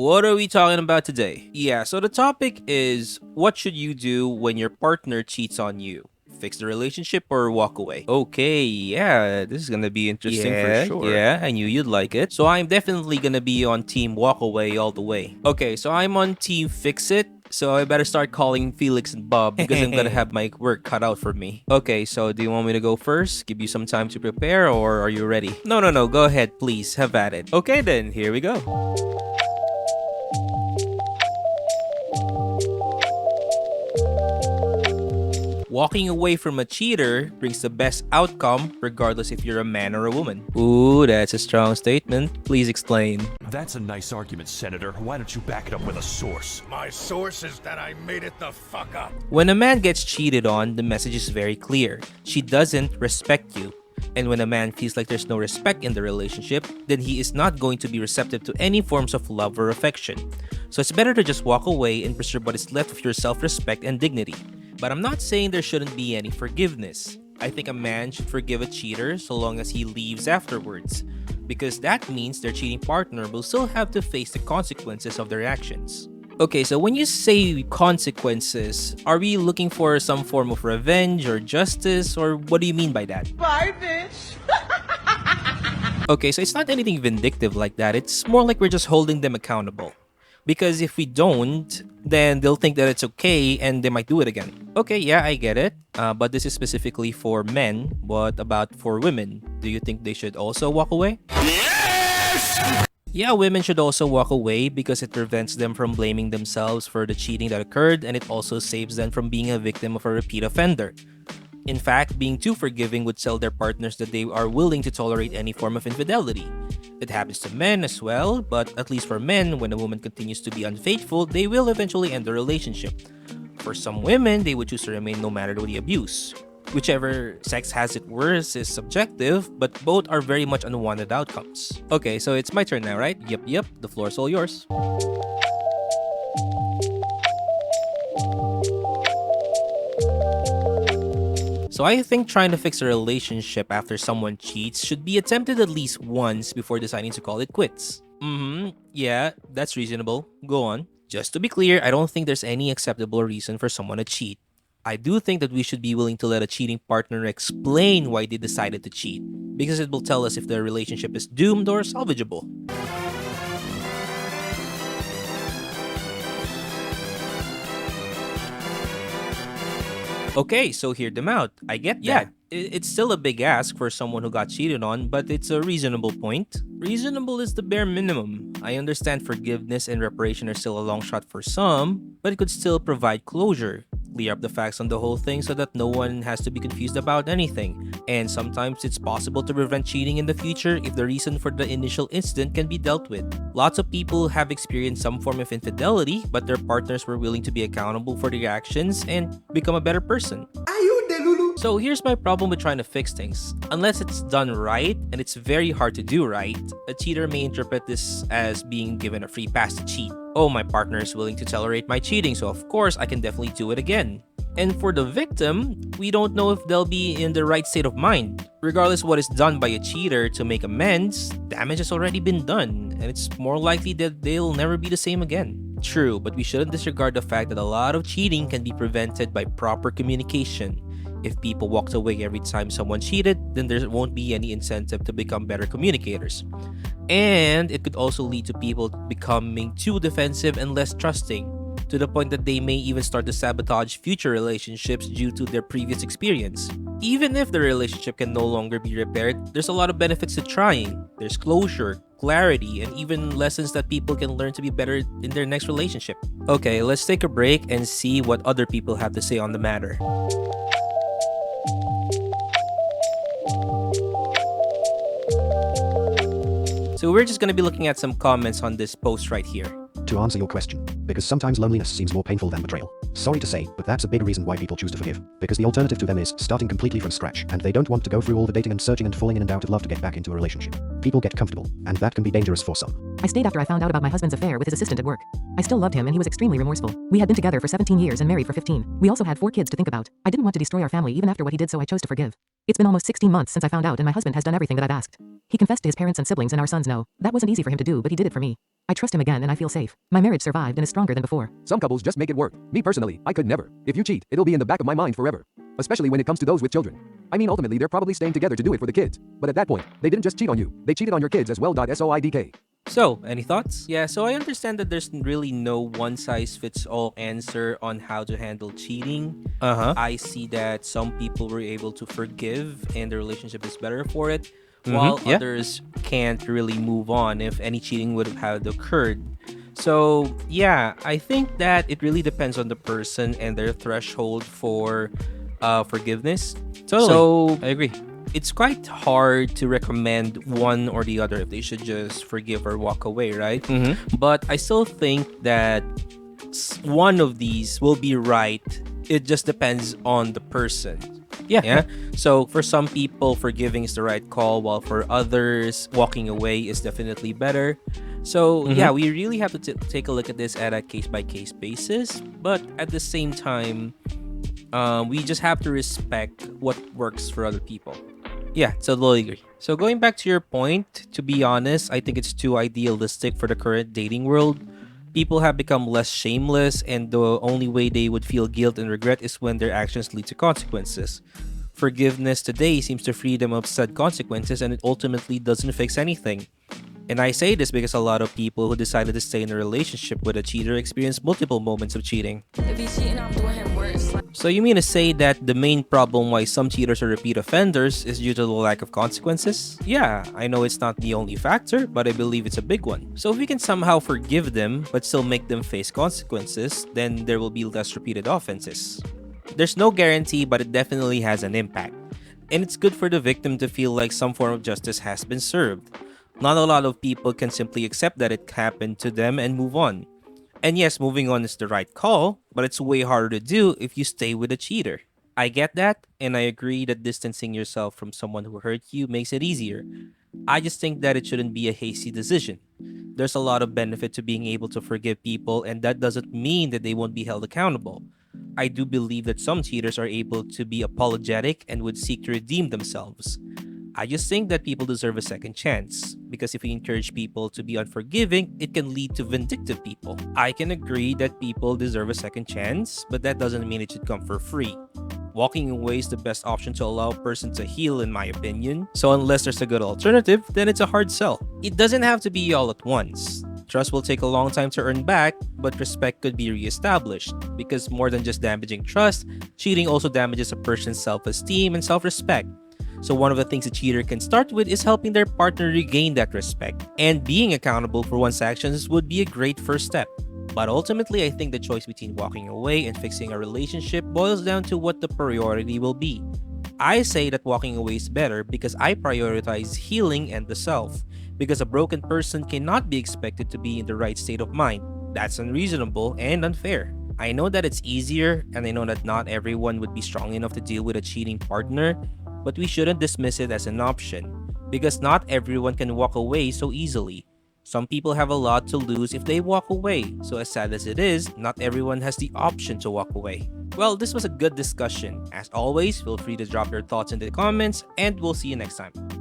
what are we talking about today? Yeah, so the topic is what should you do when your partner cheats on you? Fix the relationship or walk away? Okay, yeah, this is gonna be interesting for sure. Yeah, I knew you'd like it. So I'm definitely gonna be on team walk away all the way. Okay, so I'm on team fix it. So I better start calling Felix and Bob because I'm gonna have my work cut out for me. Okay, so do you want me to go first? Give you some time to prepare, or are you ready? No, go ahead, please. Have at it. Okay then, here we go. Walking away from a cheater brings the best outcome regardless if you're a man or a woman. Ooh, that's a strong statement. Please explain. That's a nice argument, Senator. Why don't you back it up with a source? My source is that I made it the fuck up. When a man gets cheated on, the message is very clear. She doesn't respect you. And when a man feels like there's no respect in the relationship, then he is not going to be receptive to any forms of love or affection. So it's better to just walk away and preserve what is left of your self-respect and dignity. But I'm not saying there shouldn't be any forgiveness. I think a man should forgive a cheater so long as he leaves afterwards, because that means their cheating partner will still have to face the consequences of their actions. Okay, so when you say consequences, are we looking for some form of revenge or justice, or what do you mean by that? Bye, bitch! Okay, so it's not anything vindictive like that. It's more like we're just holding them accountable. Because if we don't, then they'll think that it's okay and they might do it again. Okay, yeah, I get it. But this is specifically for men. What about for women? Do you think they should also walk away? Yes! Yeah, women should also walk away because it prevents them from blaming themselves for the cheating that occurred, and it also saves them from being a victim of a repeat offender. In fact, being too forgiving would tell their partners that they are willing to tolerate any form of infidelity. It happens to men as well, but at least for men, when a woman continues to be unfaithful, they will eventually end the relationship. For some women, they would choose to remain no matter the abuse. Whichever sex has it worse is subjective, but both are very much unwanted outcomes. Okay, so it's my turn now, right? Yep, the floor is all yours. So I think trying to fix a relationship after someone cheats should be attempted at least once before deciding to call it quits. Yeah, that's reasonable. Go on. Just to be clear, I don't think there's any acceptable reason for someone to cheat. I do think that we should be willing to let a cheating partner explain why they decided to cheat, because it will tell us if the relationship is doomed or salvageable. Okay, so hear them out. I get that. Yeah, it's still a big ask for someone who got cheated on, but it's a reasonable point. Reasonable is the bare minimum. I understand forgiveness and reparation are still a long shot for some, but it could still provide closure. Clear up the facts on the whole thing so that no one has to be confused about anything. And sometimes it's possible to prevent cheating in the future if the reason for the initial incident can be dealt with. Lots of people have experienced some form of infidelity, but their partners were willing to be accountable for their actions and become a better person. Are you Delulu? So here's my problem with trying to fix things. Unless it's done right, and it's very hard to do right, a cheater may interpret this as being given a free pass to cheat. Oh, my partner is willing to tolerate my cheating, so of course I can definitely do it again. And for the victim, we don't know if they'll be in the right state of mind. Regardless of what is done by a cheater to make amends, damage has already been done, and it's more likely that they'll never be the same again. True, but we shouldn't disregard the fact that a lot of cheating can be prevented by proper communication. If people walked away every time someone cheated, then there won't be any incentive to become better communicators. And it could also lead to people becoming too defensive and less trusting, to the point that they may even start to sabotage future relationships due to their previous experience. Even if the relationship can no longer be repaired, there's a lot of benefits to trying. There's closure, clarity, and even lessons that people can learn to be better in their next relationship. Okay, let's take a break and see what other people have to say on the matter. So we're just going to be looking at some comments on this post right here. To answer your question, because sometimes loneliness seems more painful than betrayal. Sorry to say, but that's a big reason why people choose to forgive. Because the alternative to them is starting completely from scratch, and they don't want to go through all the dating and searching and falling in and out of love to get back into a relationship. People get comfortable, and that can be dangerous for some. I stayed after I found out about my husband's affair with his assistant at work. I still loved him and he was extremely remorseful. We had been together for 17 years and married for 15. We also had 4 kids to think about. I didn't want to destroy our family even after what he did, so I chose to forgive. It's been almost 16 months since I found out, and my husband has done everything that I've asked. He confessed to his parents and siblings, and our sons know. That wasn't easy for him to do, but he did it for me. I trust him again and I feel safe. My marriage survived and is stronger than before. Some couples just make it work. Me personally, I could never. If you cheat, it'll be in the back of my mind forever. Especially when it comes to those with children. I mean, ultimately, they're probably staying together to do it for the kids. But at that point, they didn't just cheat on you. They cheated on your kids as well. SOIDK. So, any thoughts? Yeah, so I understand that there's really no one-size-fits-all answer on how to handle cheating. I see that some people were able to forgive and the relationship is better for it, while others can't really move on if any cheating would have occurred. So, yeah, I think that it really depends on the person and their threshold for forgiveness. Totally. So, I agree. It's quite hard to recommend one or the other if they should just forgive or walk away, right? But I still think that one of these will be right. It just depends on the person. Yeah. So for some people, forgiving is the right call, while for others, walking away is definitely better. So yeah, we really have to take a look at this at a case-by-case basis. But at the same time, we just have to respect what works for other people. Yeah, totally agree. So going back to your point, to be honest, I think it's too idealistic for the current dating world. People have become less shameless, and the only way they would feel guilt and regret is when their actions lead to consequences. Forgiveness today seems to free them of said consequences, and it ultimately doesn't fix anything. And I say this because a lot of people who decided to stay in a relationship with a cheater experienced multiple moments of cheating. If he's cheating, I'm doing him worse. So you mean to say that the main problem why some cheaters are repeat offenders is due to the lack of consequences? Yeah, I know it's not the only factor, but I believe it's a big one. So if we can somehow forgive them, but still make them face consequences, then there will be less repeated offenses. There's no guarantee, but it definitely has an impact. And it's good for the victim to feel like some form of justice has been served. Not a lot of people can simply accept that it happened to them and move on. And yes, moving on is the right call, but it's way harder to do if you stay with a cheater. I get that, and I agree that distancing yourself from someone who hurt you makes it easier. I just think that it shouldn't be a hasty decision. There's a lot of benefit to being able to forgive people, and that doesn't mean that they won't be held accountable. I do believe that some cheaters are able to be apologetic and would seek to redeem themselves. I just think that people deserve a second chance, because if we encourage people to be unforgiving, it can lead to vindictive people. I can agree that people deserve a second chance, but that doesn't mean it should come for free. Walking away is the best option to allow a person to heal, in my opinion. So unless there's a good alternative, then it's a hard sell. It doesn't have to be all at once. Trust will take a long time to earn back, but respect could be reestablished. Because more than just damaging trust, cheating also damages a person's self-esteem and self-respect. So one of the things a cheater can start with is helping their partner regain that respect. And being accountable for one's actions would be a great first step. But ultimately, I think the choice between walking away and fixing a relationship boils down to what the priority will be. I say that walking away is better because I prioritize healing and the self. Because a broken person cannot be expected to be in the right state of mind. That's unreasonable and unfair. I know that it's easier, and I know that not everyone would be strong enough to deal with a cheating partner, but we shouldn't dismiss it as an option, because not everyone can walk away so easily. Some people have a lot to lose if they walk away, so as sad as it is, not everyone has the option to walk away. Well, this was a good discussion. As always, feel free to drop your thoughts in the comments, and we'll see you next time.